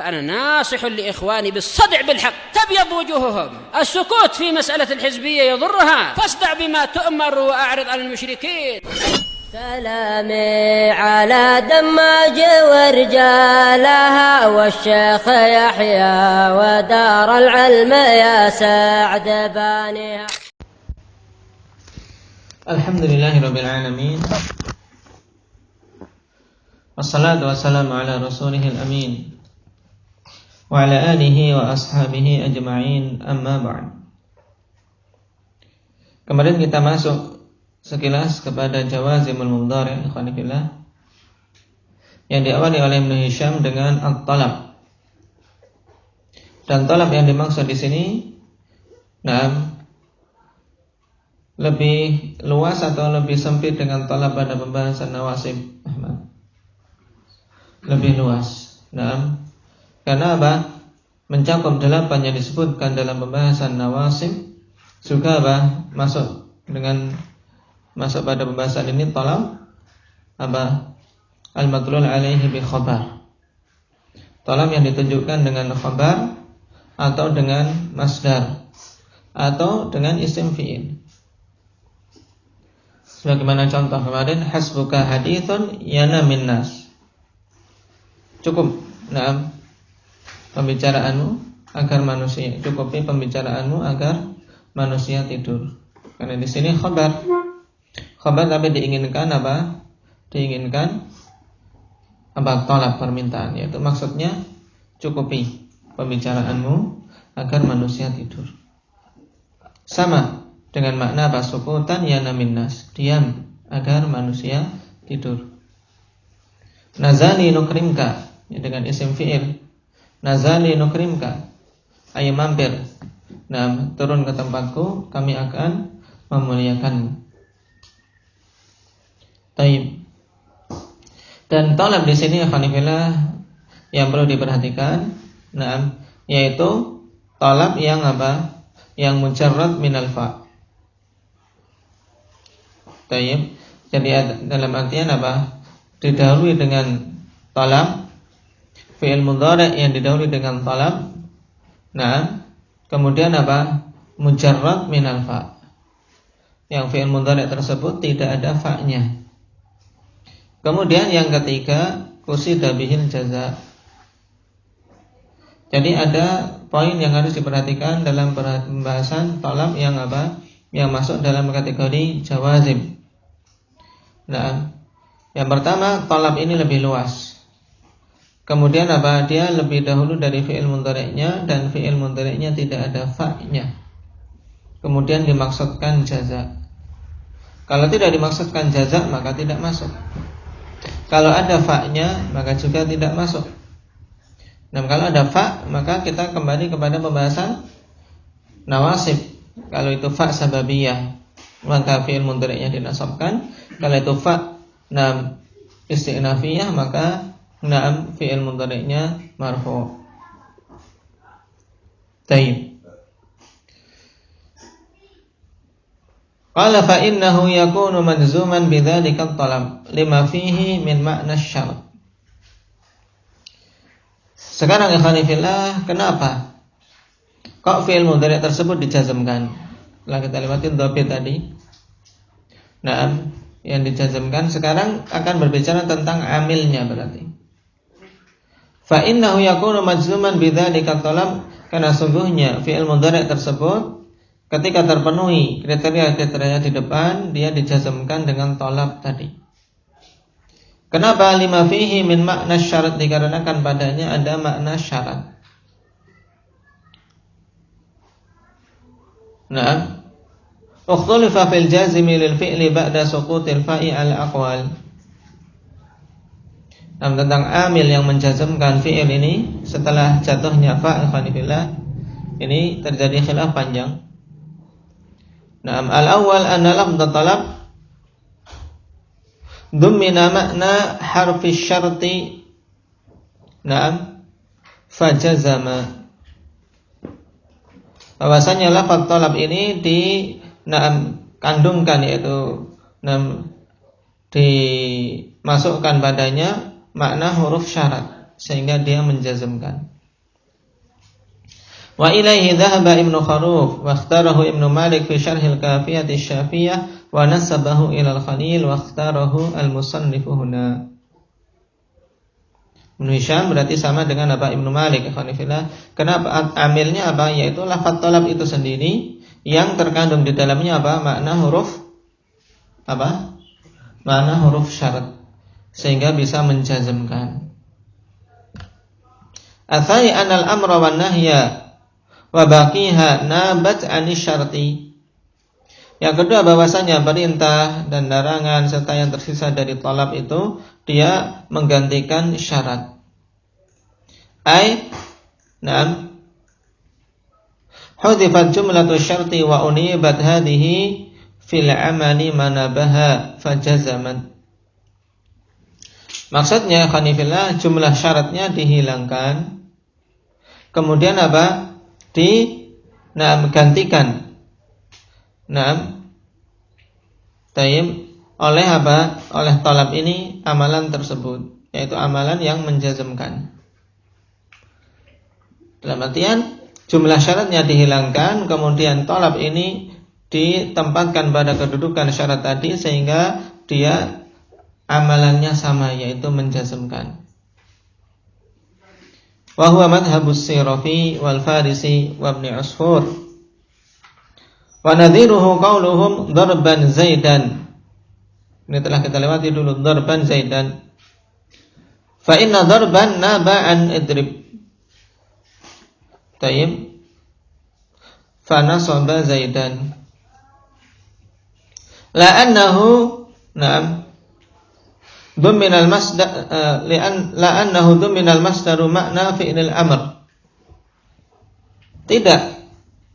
فأنا ناصح لإخواني بالصدع بالحق تبيض وجوههم. السكوت في مسألة الحزبية يضرها، فاصدع بما تؤمر وأعرض عن المشركين. سلامي على دماج ورجالها والشيخ يحيى ودار العلم يا سعد بانيها. Alhamdulillahirabbil alamin. Wassalatu wassalamu ala rasulihil amin wa ala alihi wa ashabihi ajma'in, amma ba'd. Kemarin kita masuk sekilas kepada jawazimul mudhari' ikhwani fillah yang diawali oleh Ibnu Hisham dengan at-talab. Dan talab yang dimaksud di sini lebih luas atau lebih sempit dengan talab pada pembahasan nawasib, Ahmad. Lebih luas. Karena apa? Mencakup 8 yang disebutkan dalam pembahasan nawasib, juga masuk pada pembahasan ini talab al-madlul alaihi bi khabar. Talab yang ditunjukkan dengan khabar atau dengan masdar atau dengan isim fi'il. Sebagaimana contoh kemarin, hasbuka hadithun yana minnas. Cukup pembicaraanmu agar manusia, cukupi pembicaraanmu agar manusia tidur. Karena di sini khabar tapi diinginkan apa? Diinginkan talab, permintaan, yaitu maksudnya cukupi pembicaraanmu agar manusia tidur. Sama dengan makna sukutan yana minnas, diam agar manusia tidur. Nazali nukrimka, dengan isim fi'il. Nazali nukrimka, ayo mampir, turun ke tempatku, kami akan memuliakanmu. Taib. Dan talab di sini alhamdulillah yang perlu diperhatikan, yaitu talab yang Yang mujarrad minal fa'. Taib. Jadi dalam artian didahului dengan talab, fi'il mudhari' yang didahului dengan talab. Kemudian mujarrad minal fa'. Yang fi'il mudhari' tersebut tidak ada fa'-nya. Kemudian yang ketiga, qusida bihil jaza. Jadi ada poin yang harus diperhatikan dalam pembahasan talab yang yang masuk dalam kategori jawazim. Yang pertama, talab ini lebih luas. Kemudian dia lebih dahulu dari fi'il mudhari'nya, dan fi'il mudhari'nya tidak ada fa'-nya. Kemudian dimaksudkan jaza. Kalau tidak dimaksudkan jaza, maka tidak masuk. Kalau ada fa'-nya, maka juga tidak masuk. Kalau ada fa', maka kita kembali kepada pembahasan nawasib. Kalau itu fa' sababiyah, maka fi'il mudhari'nya dinasabkan. Kalau itu fa' isti'nafiyah, maka fi'il mudhari'nya marfu'. Taib. Qala fa innahu yakunu majzuman bidzalika at-talab lima fihi min ma'na asy-syart. Sekarang ikhwani fillah, kenapa kok fi'il mudhari' tersebut dijazmkan? Setelah kita lewatin dhabit tadi. Yang dijazmkan, sekarang akan berbicara tentang amilnya berarti. Fa innahu yakunu majzuman bidzalika talab, karena sungguhnya fi'il mudhari' tersebut ketika terpenuhi kriteria-kriteria di depan, dia dijazmkan dengan talab tadi. Kenapa lima fihi min makna syarat? Dikarenakan padanya ada makna syarat. Ukhtulifa fil jazimi lil fi'li ba'da suqutil fa'i al aqwal. Tentang amil yang menjazmkan fi'il ini setelah jatuhnya fa' ikhwanillah, ini terjadi khilaf panjang. Al-awwal anna lafdh talab dummina makna harfi syarti fajazama. Bahwasanya lafaz talab ini kandungkan, yaitu dimasukkan padanya makna huruf syarat, sehingga dia menjazmkan. Wa ilaihi dhahaba Ibnu Kharuf wa ikhtarahu Ibnu Malik fi syarh al-Kafiyah asy-Syafiyah wa nasabahu ila al-Khalil wa ikhtarahu al-musannif huna. Ibnu Hisham berarti sama dengan apa Ibnu Malik. Kenapa? Amilnya apa? Yaitu lafaz talab itu sendiri yang terkandung di dalamnya apa? Makna huruf apa? Makna huruf syarat, sehingga bisa menjazmkan. Athai anal amra wan nahya wa baqiha nabat anis syarti. Yang kedua, bahwasanya perintah dan larangan serta yang tersisa dari talab itu dia menggantikan syarat. Hudifat jumlatu syarti wa unibat hadhihi fil amali manabaha fajazaman. Maksudnya khanifillah, jumlah syaratnya dihilangkan, kemudian apa? Gantikan. Oleh apa? Oleh talab ini amalan tersebut, yaitu amalan yang menjazmkan. Dalam artian jumlah syaratnya dihilangkan, kemudian talab ini ditempatkan pada kedudukan syarat tadi, sehingga dia amalannya sama, yaitu menjazmkan. Wa huwa madhhabus Sirafi wal Farisi wa Ibn Usfur. Wa nadhiruhu qauluhum darban Zaidan. Ini telah kita lewati dulu, darban Zaidan. Fa inna darban naba'an idrib. Tayyib. Fa nasaba Zaidan. La'annahu Duminal masdar la'annahu duminal masdaru makna fi'lil amr. Tidak.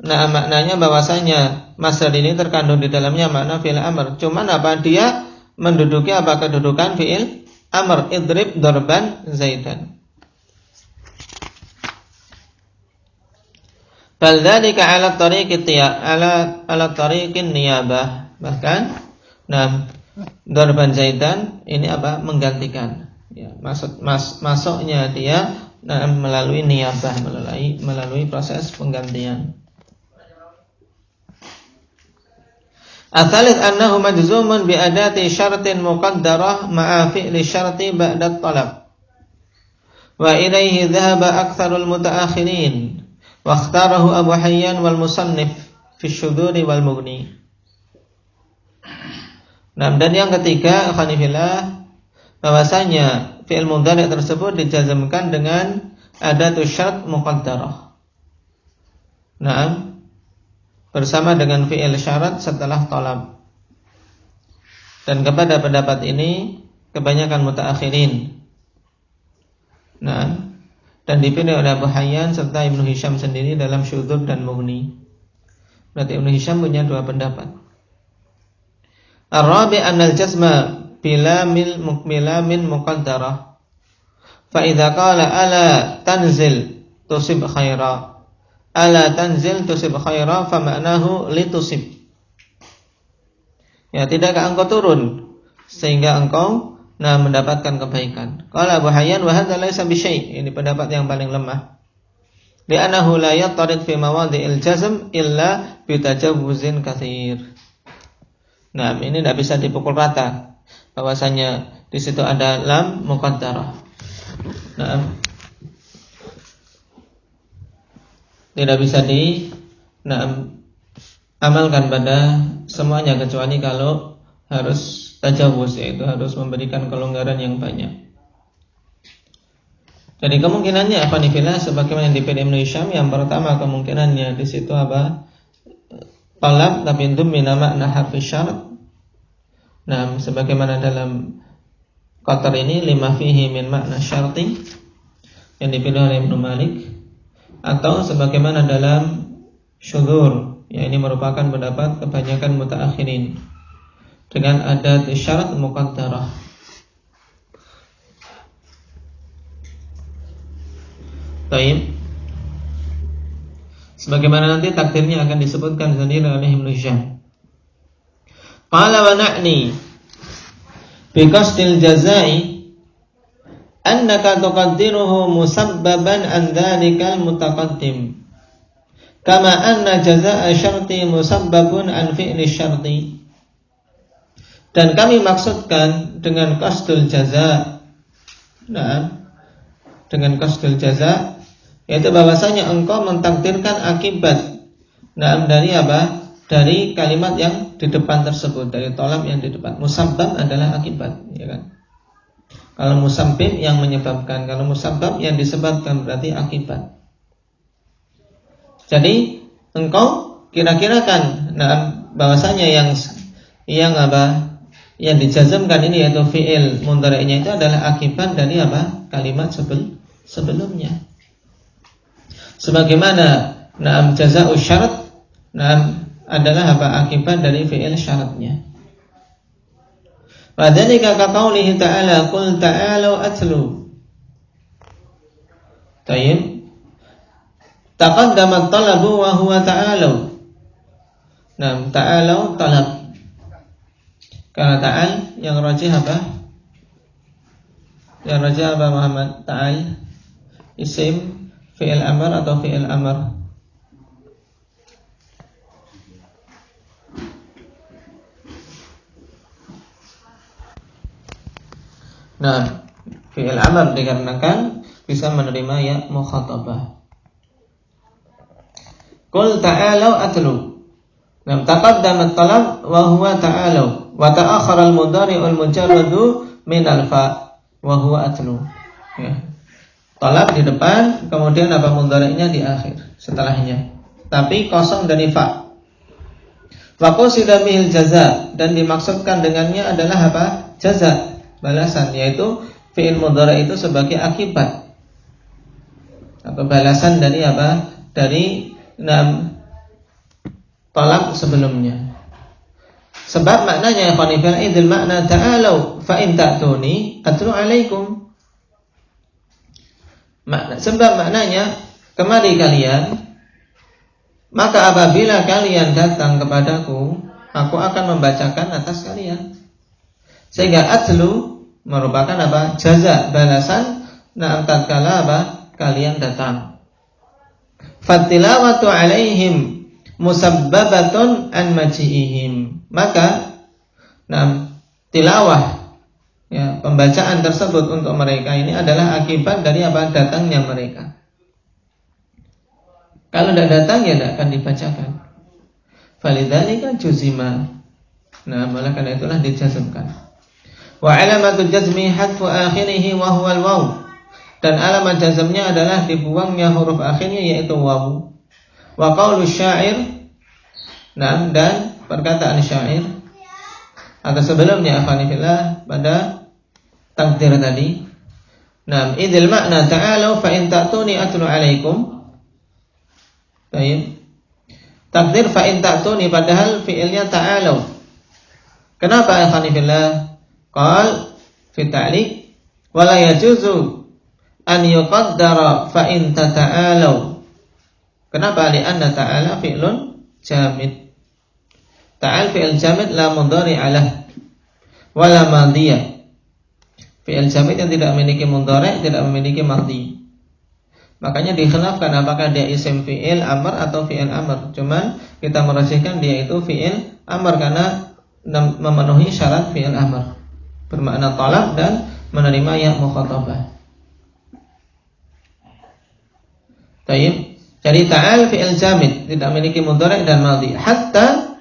Maknanya bahwasanya masdar ini terkandung di dalamnya makna fi'il amr. Cuman apa? Dia menduduki apa? Kedudukan fi'il amr. Idrib darban Zaidan. Bal dzalika 'ala tariqin niyabah. Bahkan darban Zaidan ini apa? Menggantikan. Ya, masuknya dia melalui niyabah, melalui proses penggantian. Atsalits annahu majzumun bi adati syartin muqaddarah ma'a fi'li syarti ba'da talab. Wa ilaihi dhahaba aktsarul mutaakhirin wa ikhtarahu Abu Hayyan wal musannif fi syuduri wal mughni. Dan yang ketiga, khanifillah, bahwasanya fi'il mudhari' tersebut dijazmkan dengan adatu syarat muqaddarah. Bersama dengan fi'il syarat setelah talab. Dan kepada pendapat ini kebanyakan mutaakhirin. Dan dipilih oleh Abu Hayyan serta Ibnu Hisham sendiri dalam Syudzur dan Mughni. Berarti Ibnu Hisham punya dua pendapat. Ar-rabi' anna al-jazma bila min muqaddarah. Fa idza qala ala tanzil tusib khaira. Ala tanzil tusib khaira fa ma'nahu litusib. Ya, tidakkah engkau turun sehingga engkau mendapatkan kebaikan. Qala Abu Hayyan wa hadza laysa bi syai'. Ini pendapat yang paling lemah. Li'annahu la yattarid fi mawadhi'il jazm illa bi tajawuzin katsir. Ini tidak bisa dipukul rata, bahwasanya di situ ada lam muqaddarah. Tidak bisa amalkan pada semuanya, kecuali kalau harus tajawuz, yaitu harus memberikan kelonggaran yang banyak. Jadi kemungkinannya afanifillah sebagaimana yang dipilih Ibnu Hisham, yang pertama kemungkinannya di situ apa? Talab tapi dumina makna harfi syarat. Sebagaimana dalam qatar ini lima fihi min makna syarti yang dipilih oleh Ibnu Malik, atau sebagaimana dalam syudzur, yang ini merupakan pendapat kebanyakan mutaakhirin dengan adat syarat muqaddarah. Baik. Sebagaimana nanti takdirnya akan disebutkan sendiri oleh Ibnu Hisham. Qala wa na'ni bi qasdil jazai annaka tuqaddiruhu musabbaban an dzalikal mutaqaddim kama anna jazaa'a syarti musabbabun an fi'li syarti. Dan kami maksudkan dengan qasdul jaza, dengan qasdul jaza, yaitu bahwasanya engkau mentakdirkan akibat dari apa? Dari kalimat yang di depan tersebut, dari tolab yang di depan. Musabbab adalah akibat, ya kan? Kalau musabbib yang menyebabkan, kalau musabbab yang disebabkan berarti akibat. Jadi engkau kira-kirakan bahwasanya yang apa? Yang dijazmkan ini yaitu fi'il mudhari'nya itu adalah akibat dari apa? Kalimat sebelumnya. Sebagaimana jazaa'u syarat adalah apa? Akibat dari fi'il syaratnya. Wa dzalika ka qaulihi ta'ala qul ta'alu atlu. Tayyib. Taqaddama at-talabu wa huwa ta'alu. Ta'alu talab. Karena ta'al yang rajih apa? Yang rajih apa Muhammad? Ta'al isim fi'il amr atau fi'il amr? Fi'il amr dikarenakan bisa menerima ya mukhatabah. Qul ta'alu atlu. Taqaddama at-talab wa huwa ta'alu wa ta'akhkhara al-mudhari'ul mujarradu min al-fa wa huwa atlu. Ya. Talab di depan, kemudian apa mudhari'nya di akhir setelahnya. Tapi kosong dari fa. Wa qusida bihil jaza, dan dimaksudkan dengannya adalah apa? Jaza, balasan, yaitu fi'il mudhari' itu sebagai akibat atau balasan dari apa? Dari talab sebelumnya. Sebab maknanya qanifal idil makna ta'alu fa in ta'tuni atlu alaikum. Sebab maknanya kemari kalian, maka apabila kalian datang kepadaku, aku akan membacakan atas kalian. Sehingga atlu merupakan apa? Jaza, balasan tatkala apa? Kalian datang. Fatilawatu alaihim musabbabatun an maji'ihim. Maka tilawah, ya, pembacaan tersebut untuk mereka ini adalah akibat dari apa? Datangnya mereka. Kalau tidak datang ya tidak akan dibacakan. Falidzalika juzima. Oleh karena itulah dijazmkan. Wa alamatu jazmi hadfu akhirih wa huwa al-waw. Dan alamat jazmnya adalah dibuangnya huruf akhirnya yaitu waw. Wa qaulu syair, dan perkataan syair atau sebelumnya afanifillah pada takdir tadi. Idil makna ta'alu fa in ta'tuni atlu alaikum. Baik. Takdir fa in ta'tuni padahal fi'ilnya ta'alu. Kenapa afanifillah? Qal fi ta'liq wala yajuzu an yuqaddara fa in tata'alu. Kenapa? Li'anna ta'ala fi'lun jamid. Ta'al fi'il jamid la mudhari' alah wala madhiyah. Fi'il jamid yang tidak memiliki mudhari', tidak memiliki madhi. Makanya dikhilafkan apakah dia isim fi'il amr atau fi'il amr. Cuman kita merajihkan dia itu fi'il amr karena memenuhi syarat fi'il amr, bermakna talab dan menerima ya mukhatabah. Tayyib. Jadi ta'al fi'il jamid tidak memiliki mudhari' dan madhi. Hatta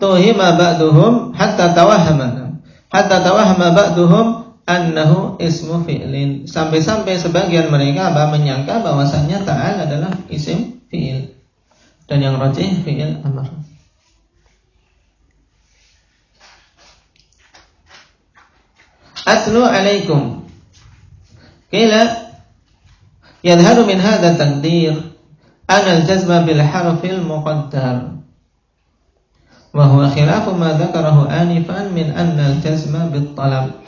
tuhima ba'duhum hatta tawahhama ba'duhum annahu ismu fi'lin. Sampai-sampai sebagian mereka menyangka bahwasannya ta'al adalah isim fi'il dan yang rajih fi'il amr. Atlu alaikum. Qila yadharu min hadha taqdir anal jazma bil harfil muqaddar wa huwa khilafu ma dzakarahu anifan min annal jazma bit talab.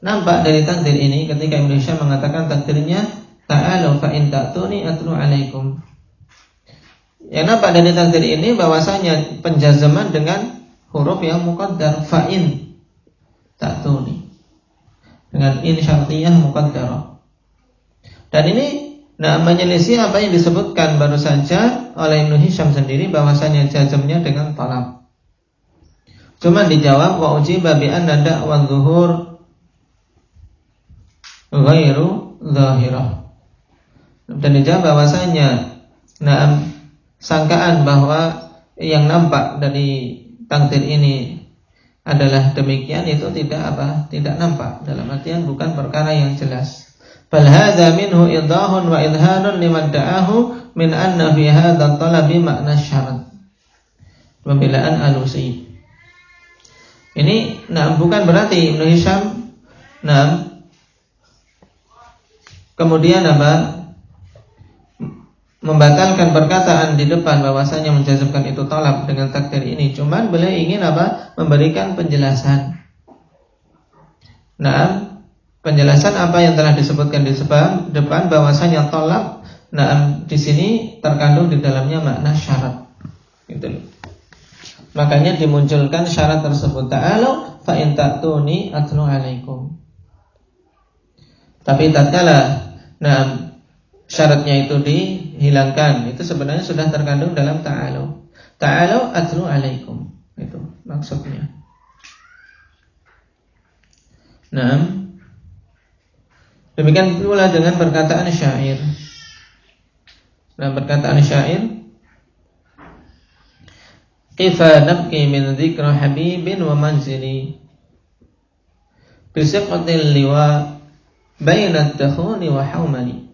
Nampak dari takdir ini ketika Ibnu Hisham mengatakan takdirnya ta'alu fa in ta'tuni atlu alaikum. Yang nampak dari takdir ini bahwasanya penjazaman dengan huruf yang muqaddar fa in ta'tuni. dengan in syartiyah muqaddarah. Dan ini menyelisih apa yang disebutkan baru saja oleh Ibnu Hisham sendiri bahwasanya jazmnya dengan talab. Cuma dijawab wa ujiba bi anna da'wa zuhur ghairu zahirah. Dan dijawab bahwasanya sangkaan bahwa yang nampak dari takdir ini adalah demikian itu tidak nampak, dalam artian bukan perkara yang jelas. Bal hadza minhu idahun wa idhanun liman da'ahu min anna fi hadza talabi makna syarat. Pembelaan alusi. Ini bukan berarti Ibnu Hisham kemudian membatalkan perkataan di depan bahwasanya menjazmkan itu talab dengan takdir ini. Cuman beliau ingin memberikan penjelasan. Penjelasan apa yang telah disebutkan di depan bahwasanya talab di sini terkandung di dalamnya makna syarat. Gitu. Makanya dimunculkan syarat tersebut. Ta'alu fa in ta'tuni atlu alaikum. Tapi tatkala syaratnya itu dihilangkan, itu sebenarnya sudah terkandung dalam ta'alu. Ta'alu atlu alaikum. Itu maksudnya. Demikian pula dengan perkataan syair. Perkataan syair, Kifa nabki min dzikra habibin wa manzili bisiqatil liwa bainat dakhuli wa haumali.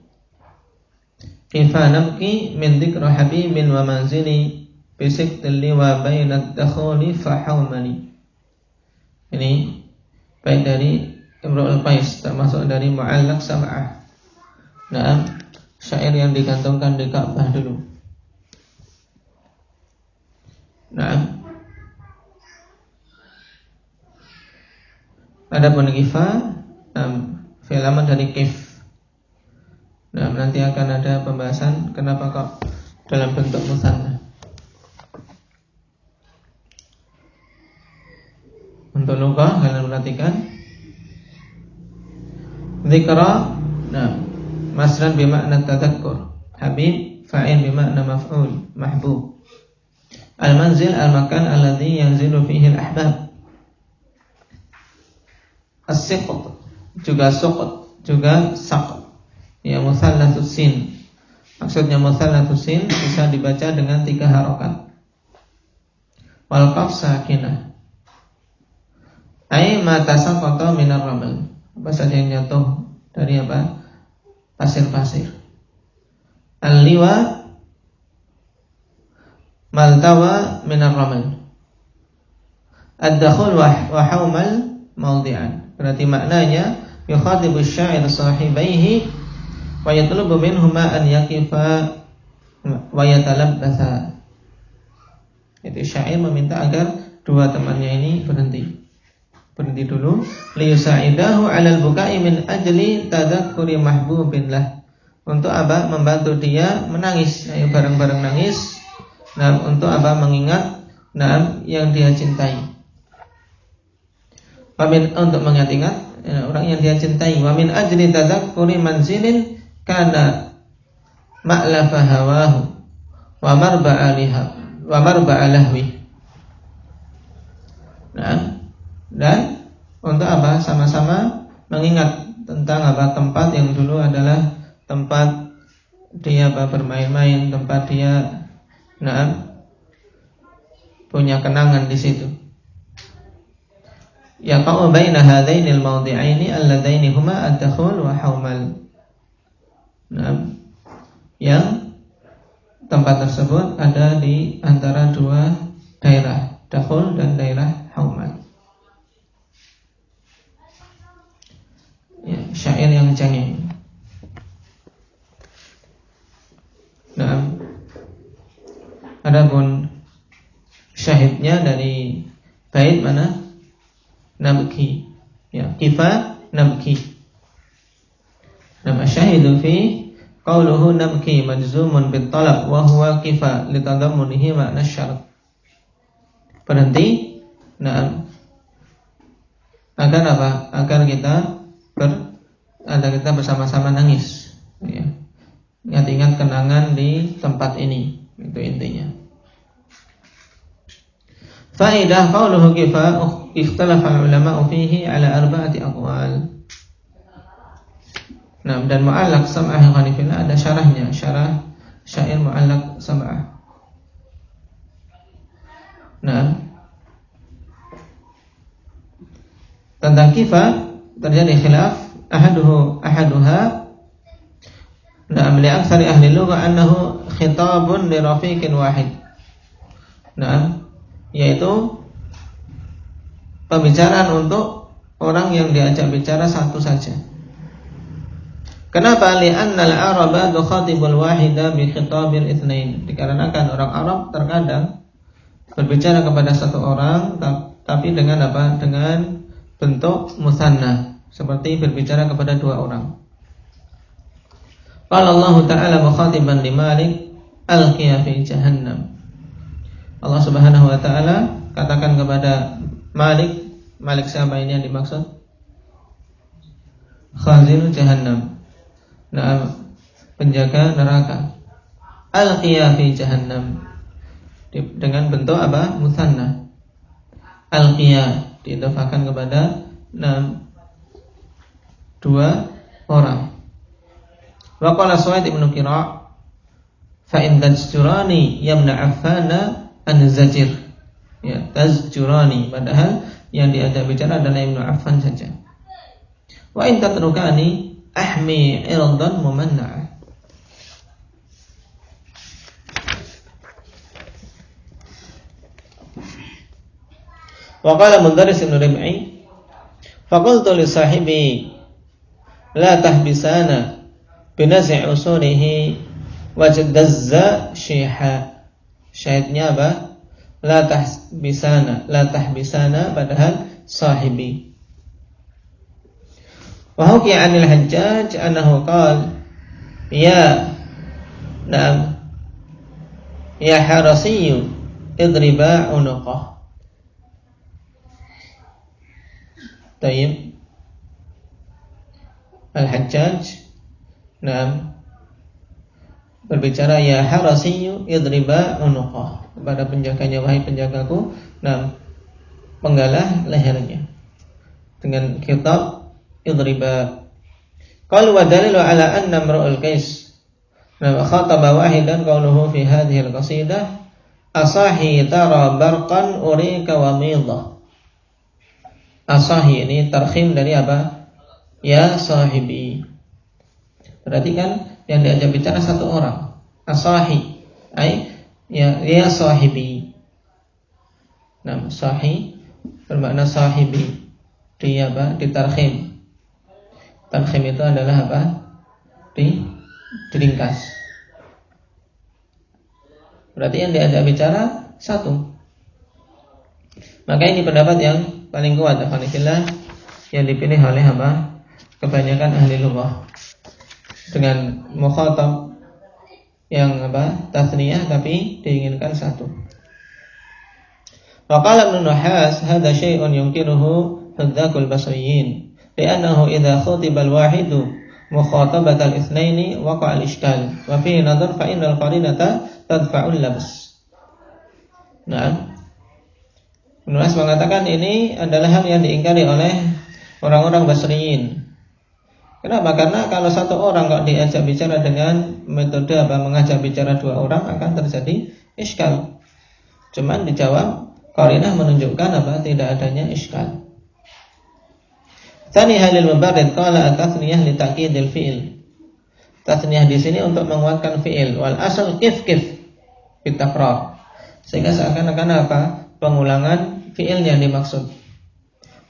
Kifa nabki min dzikra habibin wa manzili bisiqatil liwa bainat dakhuli fa haumali. Ini baik dari Imrul Qais, termasuk dari Mu'allaq Sab'ah. Syair yang digantungkan di Ka'bah dulu. Adapun kifa, fi'il dari kif. Nanti akan ada pembahasan kenapa kok dalam bentuk musanna. Untuk lughah kalian perhatikan. Dzikra, masran bimakna tadhakkur. Habib, fa'il bimakna maf'ul, mahbub. Al-manzil al-makan alladhi yanzilu fihi al-ahbab. As-siqt juga suqt, juga saqt. Ya musallatus sin. Maksudnya musallatus sin bisa dibaca dengan 3 harokat. Wal qaf sakinah. Ai ma tasaqata minar ramal. Apa saja yang jatuh dari pasir-pasir. Al-liwa maltawa minar ramal. Ad-dakhul wa haumal mawdi'an. Berarti maknanya yukhatibu syair sahibaihi wa yatlubu minhuma an yaqifa wa yatalabbatha. Itu syair meminta agar dua temannya ini berhenti dulu. Liyusa'idahu 'alal buka'i min ajli tadzakkuri mahbubillah. Untuk membantu dia menangis, ayo bareng-bareng nangis. Untuk mengingat yang dia cintai. Untuk mengingat orang yang dia cintai. Wa min ajli tadzakkuri manzilin kana ma'lafa hawahu wa marba'a lahwi. Dan untuk sama-sama mengingat tentang tempat yang dulu adalah tempat dia bermain-main, tempat dia punya kenangan di situ. Yaqa'u baina hadainil mawdi'aini alladaini huma ad-dakhul wa haumal. Yang tempat tersebut ada di antara dua daerah, dakhul dan daerah haumal. Ya, syair yang cengeng. Adapun syahidnya dari bait mana? Nabki. Ya, kifa nabki. Nama syahidu fi qauluhu nabki majzumun bit talab wa huwa kifa litadammunihi makna syarat. Berhenti. Agar Agar kita kita bersama-sama nangis, ya. Ingat-ingat kenangan di tempat ini, itu intinya. Faidah qauluhu kifa ikhtalafa ulama fihi ala arba'ati aqwal. Nah, dan mu'allaq sam'ah ghanifillah ada syarahnya, syarah syair mu'allaq sam'ah. Nah, tentang kifa terjadi khilaf ahaduha. Nah, li aktsari ahli lughah annahu khitabun li rafiqin wahid. Nah, yaitu pembicaraan untuk orang yang diajak bicara satu saja. Kenapa? Li'anna al-araba tukhatibul wahida bi khitabil itsnain. Dikarenakan orang Arab terkadang berbicara kepada satu orang tapi dengan apa? Dengan bentuk musanna, seperti berbicara kepada dua orang. Qala Allah Ta'ala mukhatiban li Malik alqiya fi jahannam. Allah Subhanahu wa taala katakan kepada Malik siapa ini yang dimaksud? Khazinu jahannam. Nah, penjaga neraka. Alqiya fi jahannam. Dengan bentuk apa? Musanna. Alqiya diidhafahkan kepada dua orang. Wa qala Suwaid ibn Qira' fa in tazjurani yamna affana an zajir. Ya, tazjurani, padahal yang diajak bicara adalah Ibnu Affan saja. Wa in tatrukani ahmi irdan mumanna'a. Wa qala Mundaris ibn Rib'i fa qultu li sahibi la tahbisana binaz'i usulihi wajdazza syiha. Syahidnya apa? La tahbisana padahal sahibi. Wa hukiya 'anil Hajjaj annahu qala ya harasiyyu idriba unuqah. Tayyib. Al-Hajjaj berbicara ya harasiyyu idriba unuqah, kepada penjaganya, wahai penjagaku, penggalah lehernya, dengan khitab idriba. Qalu wa dalilu ala anna imra'ul Qais khataba wahidan qawluhu fi hadhihi al-qasidah asahi tara barqan urika wa midha. Asahi ini tarkhim dari apa? Ya sahibi. Berarti kan yang diajak bicara satu orang. Asahi ya sahibi. Nah, sahi bermakna sahibi. Dia apa? Ditarkhim. Tarkhim itu adalah apa? Diringkas. Berarti yang diajak bicara satu. Maka ini pendapat yang paling kuat, alhamdulillah, yang dipilih oleh apa? Kebanyakan ahli lughah. Dengan mukhatab yang apa? Tasniyah tapi diinginkan satu. Wa qala Ibnu Nuhas hadza syai'un yunkiruhu hudzakul basriyin li'annahu idza khutiba al-wahidu mukhatabat al-itsnaini waqa'a al-ishkal wa fihi nadhar fa innal qarinata tadfa'u al-labs. Nah, Ibnu Nuhas mengatakan ini adalah hal yang diingkari oleh orang-orang Basriyin. Kenapa? Karena kalau satu orang kok diajak bicara dengan metode apa, mengajak bicara dua orang, akan terjadi iskal. Cuman dijawab qarinah menunjukkan apa? Tidak adanya iskal. Tsani halil mubarrid qala at-tathniyah li ta'kidil fi'il. Tathniyah di sini untuk menguatkan fi'il, wal asal kif bitafraq. Sehingga seakan-akan apa? Pengulangan fi'il yang dimaksud.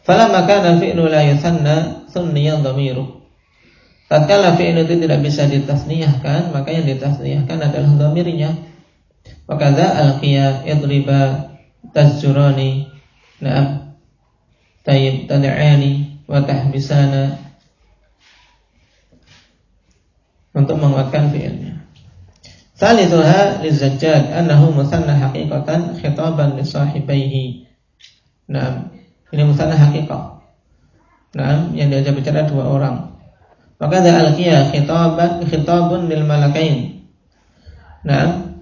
Falamma kana al-fi'lu la yuthanna thunniya dhamiru. Tatkala fi'il itu tidak bisa ditasniyahkan, maka yang ditasniyahkan adalah dhamirnya. Wa kadza alqiya idriba tazjurani na'am tayyib tad'ani wa tahbisana, untuk menguatkan fi'ilnya. Thalithuha liz-Zajjaj annahu musanna haqiqatan khitaban li sahibaihi. Nah, ini musanna haqiqah. Nah, yang diajak bicara dua orang. Maka ada alqiyah khitabun lil malakain. Nah,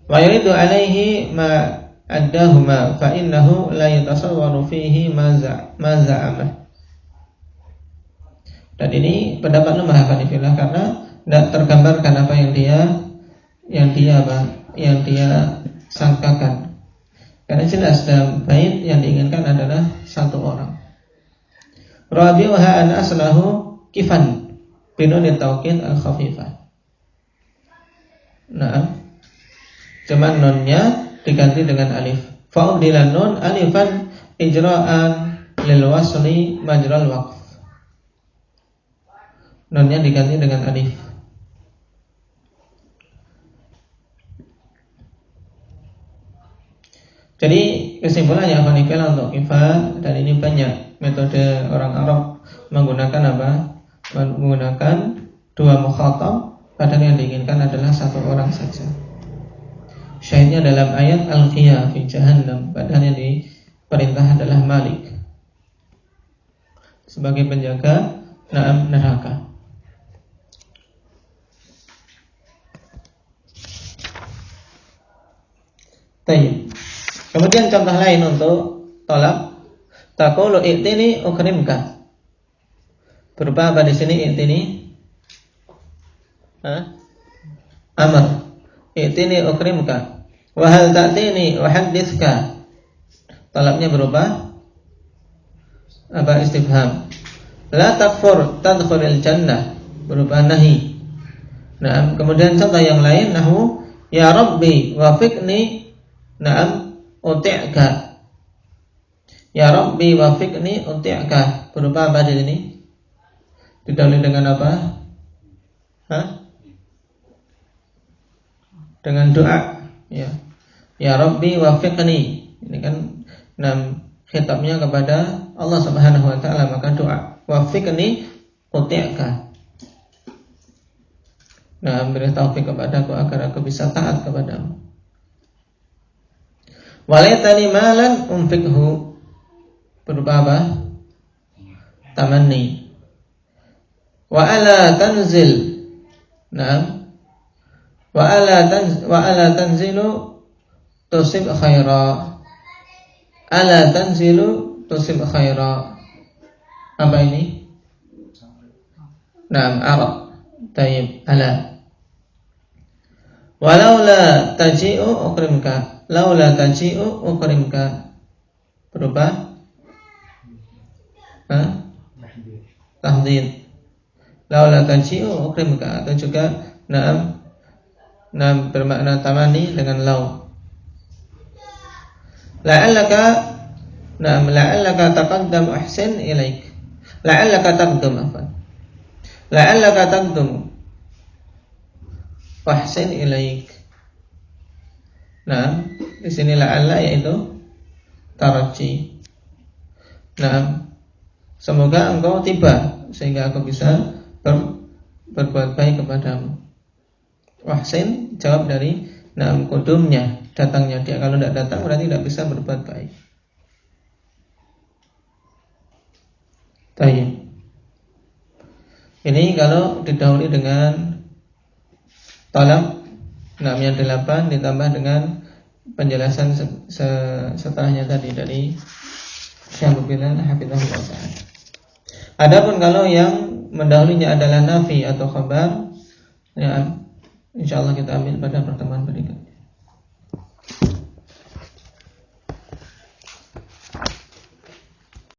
wa yuridu alaihi ma addahuma fa innahu la yatasawwaru fihi ma za'amah. Dan ini pendapat Imam Hanifiyah karena tidak tergambarkan apa yang dia sangkakan. Karena jelas dalam bait yang diinginkan adalah satu orang. Rabi'uha an aslahu kifan binun taukid al-khafifah. Nah, cuman nunnya diganti dengan alif. Fa'udilan nun alifan ijra'an lil wasli majral waqf. Nunnya diganti dengan alif. Jadi kesimpulannya Hanifiyah untuk kifah, dan ini banyak metode orang Arab menggunakan apa? Menggunakan dua mukhatab padahal yang diinginkan adalah satu orang saja. Syahidnya dalam ayat Al-Qiyah fi Jahannam, padahal yang diperintah adalah Malik sebagai penjaga neraka. Tayyib. Kemudian contoh lain untuk tolak, taqulu i'tini ukrimka. Berupa apa di sini i'tini? Amr. I'tini ukrimka. Wa hal ta'tini uhaddithuka. Tolaknya berupa apa? Istifham. La takfur tadkhulil jannah. Berupa nahi. Nah, kemudian contoh yang lain nahwu ya Rabbi wafiqni uti'ka. Ya Rabbi wafiqni uti'ka. Berupa apa di sini? Didahului dengan apa? Dengan doa. Ya Rabbi wafiqni. Ini kan khitabnya kepada Allah Subhanahu wa taala, maka doa. Wafiqni uti'ka. Nah, beri taufik kepadaku agar aku bisa taat kepadamu. Walaitani malan unfikhu. Berupa apa? Tamanni. Wa ala tanzil. Naam. Wa ala tanzilu tusib khaira. Ala tanzilu tusib khaira. Apa ini? Naam, Arab. Tayyib, ala. Walaula taji'u ukrimka. Laula taji'u ukrimka. Berupa tahdid. Laula taji'u ukrimka. Atau juga naam bermakna tamani dengan lau. La'allaka taqaddam ahsin ilaik. La'allaka taqdum afan. La'allaka taqdum ahsin ilaik. Nah, di sini la'alla yaitu taraji. Nah, semoga engkau tiba sehingga aku bisa berbuat baik kepadamu. Wahsin jawab dari kudumnya, datangnya dia. Kalau tidak datang berarti tidak bisa berbuat baik. Tayyib. Ini kalau didahului dengan talab yang 8 ditambah dengan penjelasan setelahnya tadi dari Syekh Bilal hafizahullah ta'ala. Adapun kalau yang mendahulunya adalah nafi atau khabar, ya insyaallah kita ambil pada pertemuan berikutnya.